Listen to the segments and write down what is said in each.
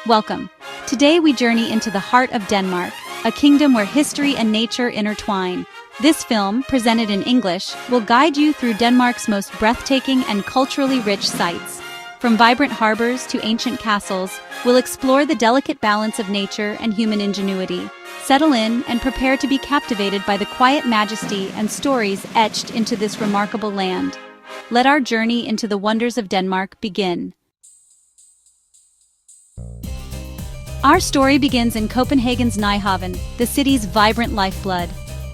Welcome. Today we journey into the heart of Denmark, a kingdom where history and nature intertwine. This film, presented in English, will guide you through Denmark's most breathtaking and culturally rich sites. From vibrant harbors to ancient castles, we'll explore the delicate balance of nature and human ingenuity. Settle in and prepare to be captivated by the quiet majesty and stories etched into this remarkable land. Let our journey into the wonders of Denmark begin. Our story begins in Copenhagen's Nyhavn, the city's vibrant lifeblood.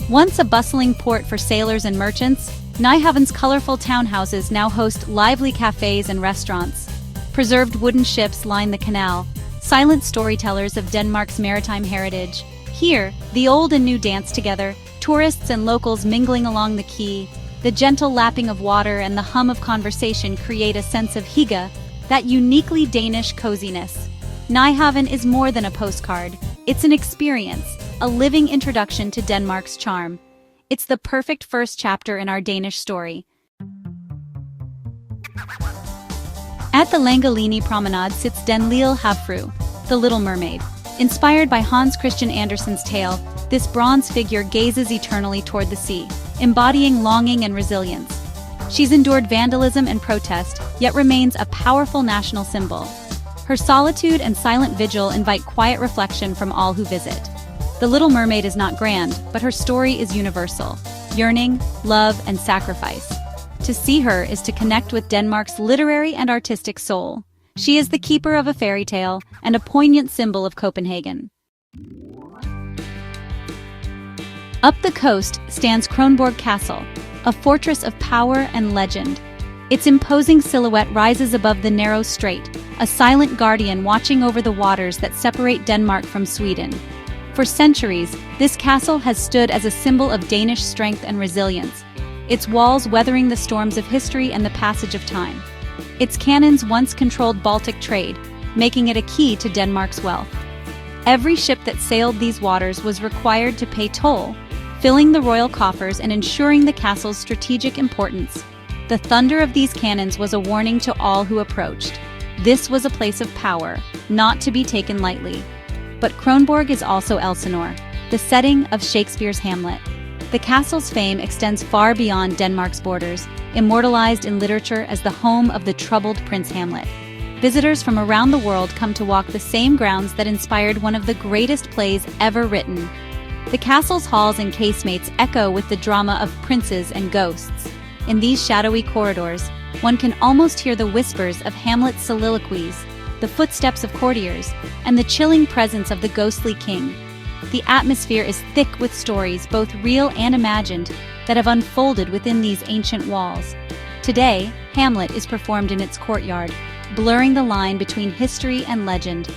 Once a bustling port for sailors and merchants, Nyhavn's colorful townhouses now host lively cafes and restaurants. Preserved wooden ships line the canal, silent storytellers of Denmark's maritime heritage. Here, the old and new dance together, tourists and locals mingling along the quay. The gentle lapping of water and the hum of conversation create a sense of hygge, that uniquely Danish coziness. Nyhavn is more than a postcard. It's an experience, a living introduction to Denmark's charm. It's the perfect first chapter in our Danish story. At the Langelinie promenade sits Den Lille Havfru, the Little Mermaid. Inspired by Hans Christian Andersen's tale, this bronze figure gazes eternally toward the sea, embodying longing and resilience. She's endured vandalism and protest, yet remains a powerful national symbol. Her solitude and silent vigil invite quiet reflection from all who visit. The Little Mermaid is not grand, but her story is universal. Yearning, love, and sacrifice. To see her is to connect with Denmark's literary and artistic soul. She is the keeper of a fairy tale and a poignant symbol of Copenhagen. Up the coast stands Kronborg Castle, a fortress of power and legend. Its imposing silhouette rises above the narrow strait, a silent guardian watching over the waters that separate Denmark from Sweden. For centuries, this castle has stood as a symbol of Danish strength and resilience, its walls weathering the storms of history and the passage of time. Its cannons once controlled Baltic trade, making it a key to Denmark's wealth. Every ship that sailed these waters was required to pay toll, filling the royal coffers and ensuring the castle's strategic importance. The thunder of these cannons was a warning to all who approached. This was a place of power, not to be taken lightly. But Kronborg is also Elsinore, the setting of Shakespeare's Hamlet. The castle's fame extends far beyond Denmark's borders, immortalized in literature as the home of the troubled Prince Hamlet. Visitors from around the world come to walk the same grounds that inspired one of the greatest plays ever written. The castle's halls and casemates echo with the drama of princes and ghosts. In these shadowy corridors, one can almost hear the whispers of Hamlet's soliloquies, the footsteps of courtiers, and the chilling presence of the ghostly king. The atmosphere is thick with stories, both real and imagined, that have unfolded within these ancient walls. Today, Hamlet is performed in its courtyard, blurring the line between history and legend.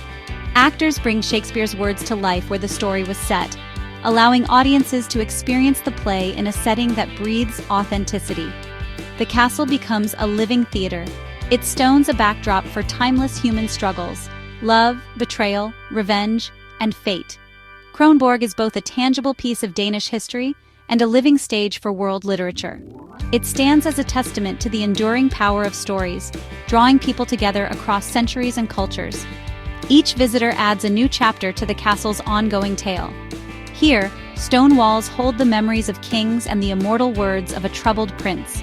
Actors bring Shakespeare's words to life where the story was set, allowing audiences to experience the play in a setting that breathes authenticity. The castle becomes a living theater, its stones a backdrop for timeless human struggles, love, betrayal, revenge, and fate. Kronborg is both a tangible piece of Danish history and a living stage for world literature. It stands as a testament to the enduring power of stories, drawing people together across centuries and cultures. Each visitor adds a new chapter to the castle's ongoing tale. Here, stone walls hold the memories of kings and the immortal words of a troubled prince.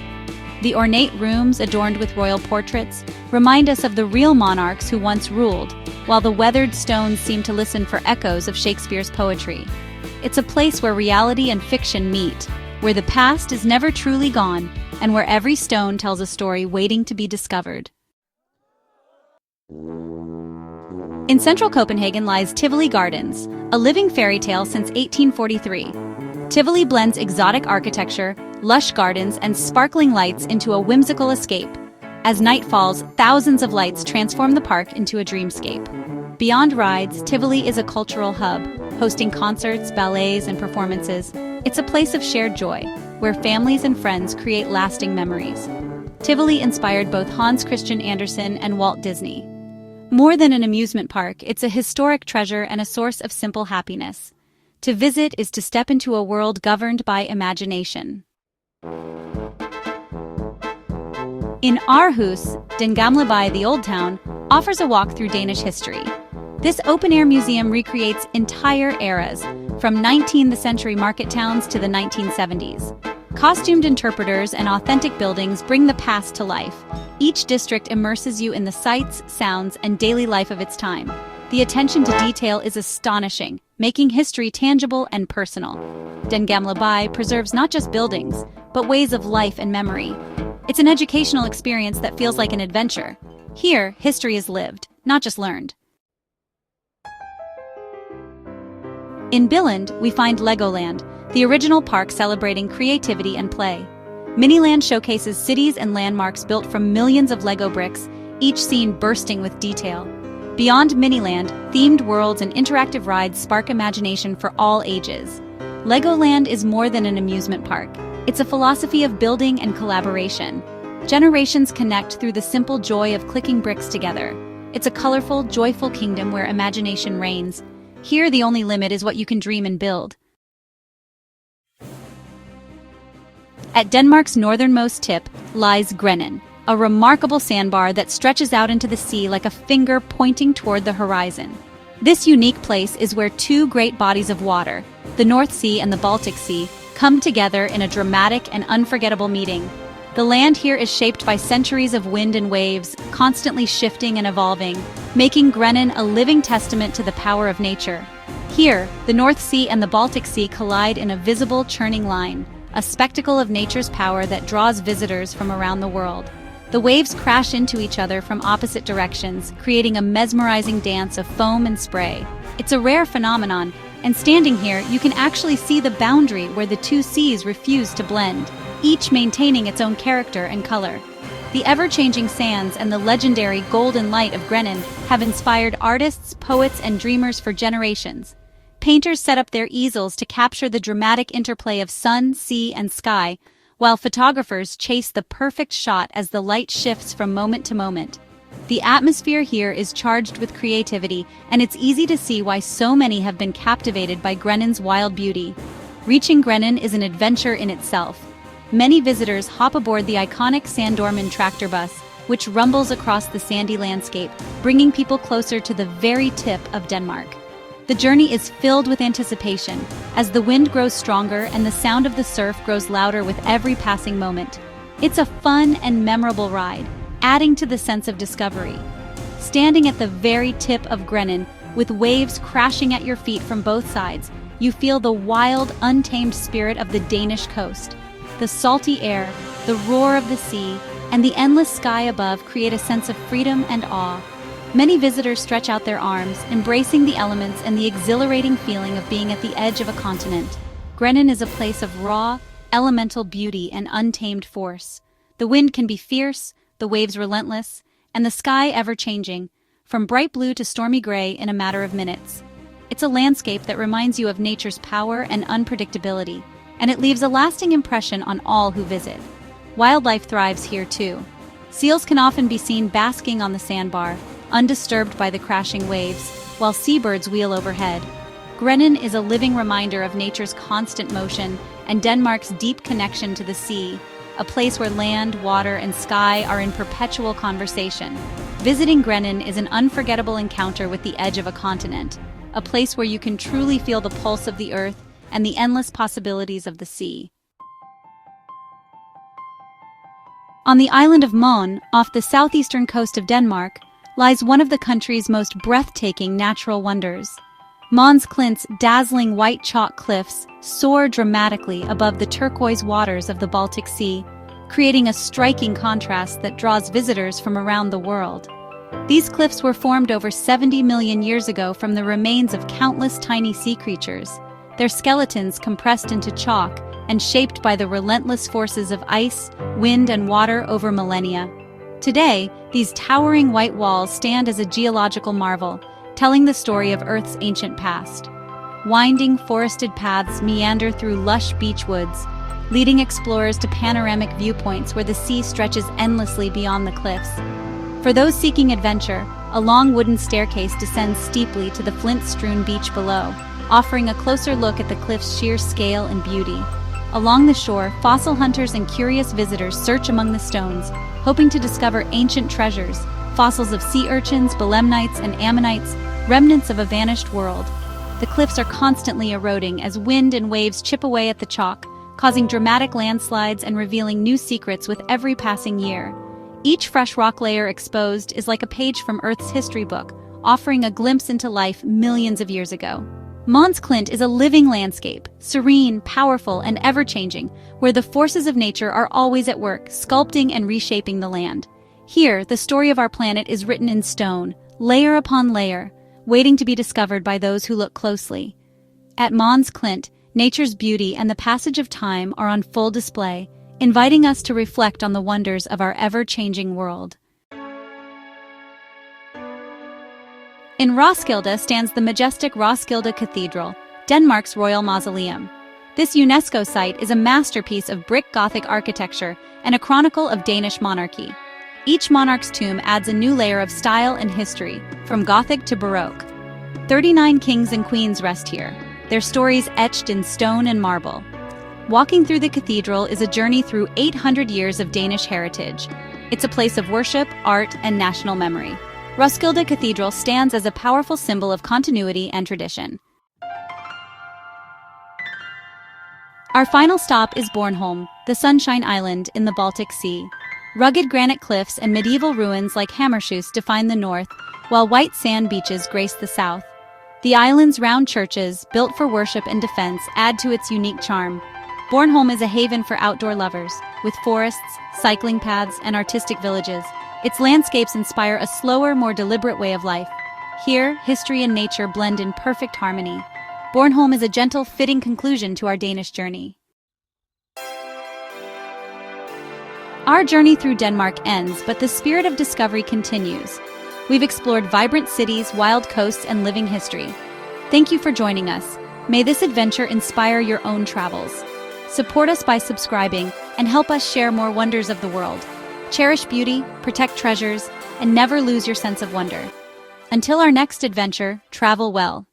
The ornate rooms adorned with royal portraits remind us of the real monarchs who once ruled, while the weathered stones seem to listen for echoes of Shakespeare's poetry. It's a place where reality and fiction meet, where the past is never truly gone, and where every stone tells a story waiting to be discovered. In central Copenhagen lies Tivoli Gardens, a living fairy tale since 1843. Tivoli blends exotic architecture, lush gardens, and sparkling lights into a whimsical escape. As night falls, thousands of lights transform the park into a dreamscape. Beyond rides, Tivoli is a cultural hub, hosting concerts, ballets, and performances. It's a place of shared joy, where families and friends create lasting memories. Tivoli inspired both Hans Christian Andersen and Walt Disney. More than an amusement park, it's a historic treasure and a source of simple happiness. To visit is to step into a world governed by imagination. In Aarhus, Den Gamle By, the Old Town, offers a walk through Danish history. This open-air museum recreates entire eras, from 19th century market towns to the 1970s. Costumed interpreters and authentic buildings bring the past to life. Each district immerses you in the sights, sounds, and daily life of its time. The attention to detail is astonishing, making history tangible and personal. Den Gamle By preserves not just buildings, but ways of life and memory. It's an educational experience that feels like an adventure. Here, history is lived, not just learned. In Billund, we find Legoland, the original park celebrating creativity and play. Miniland showcases cities and landmarks built from millions of Lego bricks, each scene bursting with detail. Beyond Miniland, themed worlds and interactive rides spark imagination for all ages. Legoland is more than an amusement park. It's a philosophy of building and collaboration. Generations connect through the simple joy of clicking bricks together. It's a colorful, joyful kingdom where imagination reigns. Here, the only limit is what you can dream and build. At Denmark's northernmost tip lies Grenen, a remarkable sandbar that stretches out into the sea like a finger pointing toward the horizon. This unique place is where two great bodies of water, the North Sea and the Baltic Sea, come together in a dramatic and unforgettable meeting. The land here is shaped by centuries of wind and waves, constantly shifting and evolving, making Grenen a living testament to the power of nature. Here, the North Sea and the Baltic Sea collide in a visible churning line, a spectacle of nature's power that draws visitors from around the world. The waves crash into each other from opposite directions, creating a mesmerizing dance of foam and spray. It's a rare phenomenon, and standing here, you can actually see the boundary where the two seas refuse to blend, each maintaining its own character and color. The ever-changing sands and the legendary golden light of Grenen have inspired artists, poets, and dreamers for generations. Painters set up their easels to capture the dramatic interplay of sun, sea, and sky, while photographers chase the perfect shot as the light shifts from moment to moment. The atmosphere here is charged with creativity, and it's easy to see why so many have been captivated by Grenen's wild beauty. Reaching Grenen is an adventure in itself. Many visitors hop aboard the iconic Sandormen tractor bus, which rumbles across the sandy landscape, bringing people closer to the very tip of Denmark. The journey is filled with anticipation, as the wind grows stronger and the sound of the surf grows louder with every passing moment. It's a fun and memorable ride, adding to the sense of discovery. Standing at the very tip of Grenen, with waves crashing at your feet from both sides, you feel the wild, untamed spirit of the Danish coast. The salty air, the roar of the sea, and the endless sky above create a sense of freedom and awe. Many visitors stretch out their arms, embracing the elements and the exhilarating feeling of being at the edge of a continent. Grenen is a place of raw, elemental beauty and untamed force. The wind can be fierce, the waves relentless, and the sky ever-changing, from bright blue to stormy gray in a matter of minutes. It's a landscape that reminds you of nature's power and unpredictability, and it leaves a lasting impression on all who visit. Wildlife thrives here too. Seals can often be seen basking on the sandbar, undisturbed by the crashing waves, while seabirds wheel overhead. Grenen is a living reminder of nature's constant motion and Denmark's deep connection to the sea, a place where land, water, and sky are in perpetual conversation. Visiting Grenen is an unforgettable encounter with the edge of a continent, a place where you can truly feel the pulse of the earth and the endless possibilities of the sea. On the island of Mon, off the southeastern coast of Denmark, lies one of the country's most breathtaking natural wonders. Mons Klint's dazzling white chalk cliffs soar dramatically above the turquoise waters of the Baltic Sea, creating a striking contrast that draws visitors from around the world. These cliffs were formed over 70 million years ago from the remains of countless tiny sea creatures, their skeletons compressed into chalk and shaped by the relentless forces of ice, wind, and water over millennia. Today, these towering white walls stand as a geological marvel, telling the story of Earth's ancient past. Winding, forested paths meander through lush beach woods, leading explorers to panoramic viewpoints where the sea stretches endlessly beyond the cliffs. For those seeking adventure, a long wooden staircase descends steeply to the flint-strewn beach below, offering a closer look at the cliff's sheer scale and beauty. Along the shore, fossil hunters and curious visitors search among the stones, hoping to discover ancient treasures, fossils of sea urchins, belemnites, and ammonites, remnants of a vanished world. The cliffs are constantly eroding as wind and waves chip away at the chalk, causing dramatic landslides and revealing new secrets with every passing year. Each fresh rock layer exposed is like a page from Earth's history book, offering a glimpse into life millions of years ago. Mons Klint is a living landscape, serene, powerful, and ever-changing, where the forces of nature are always at work, sculpting and reshaping the land. Here, the story of our planet is written in stone, layer upon layer, waiting to be discovered by those who look closely. At Mons Klint, nature's beauty and the passage of time are on full display, inviting us to reflect on the wonders of our ever-changing world. In Roskilde stands the majestic Roskilde Cathedral, Denmark's royal mausoleum. This UNESCO site is a masterpiece of brick Gothic architecture and a chronicle of Danish monarchy. Each monarch's tomb adds a new layer of style and history, from Gothic to Baroque. 39 kings and queens rest here, their stories etched in stone and marble. Walking through the cathedral is a journey through 800 years of Danish heritage. It's a place of worship, art, and national memory. Roskilde Cathedral stands as a powerful symbol of continuity and tradition. Our final stop is Bornholm, the Sunshine Island in the Baltic Sea. Rugged granite cliffs and medieval ruins like Hammershus define the north, while white sand beaches grace the south. The island's round churches, built for worship and defense, add to its unique charm. Bornholm is a haven for outdoor lovers, with forests, cycling paths, and artistic villages. Its landscapes inspire a slower, more deliberate way of life. Here, history and nature blend in perfect harmony. Bornholm is a gentle, fitting conclusion to our Danish journey. Our journey through Denmark ends, but the spirit of discovery continues. We've explored vibrant cities, wild coasts, and living history. Thank you for joining us. May this adventure inspire your own travels. Support us by subscribing and help us share more wonders of the world. Cherish beauty, protect treasures, and never lose your sense of wonder. Until our next adventure, travel well.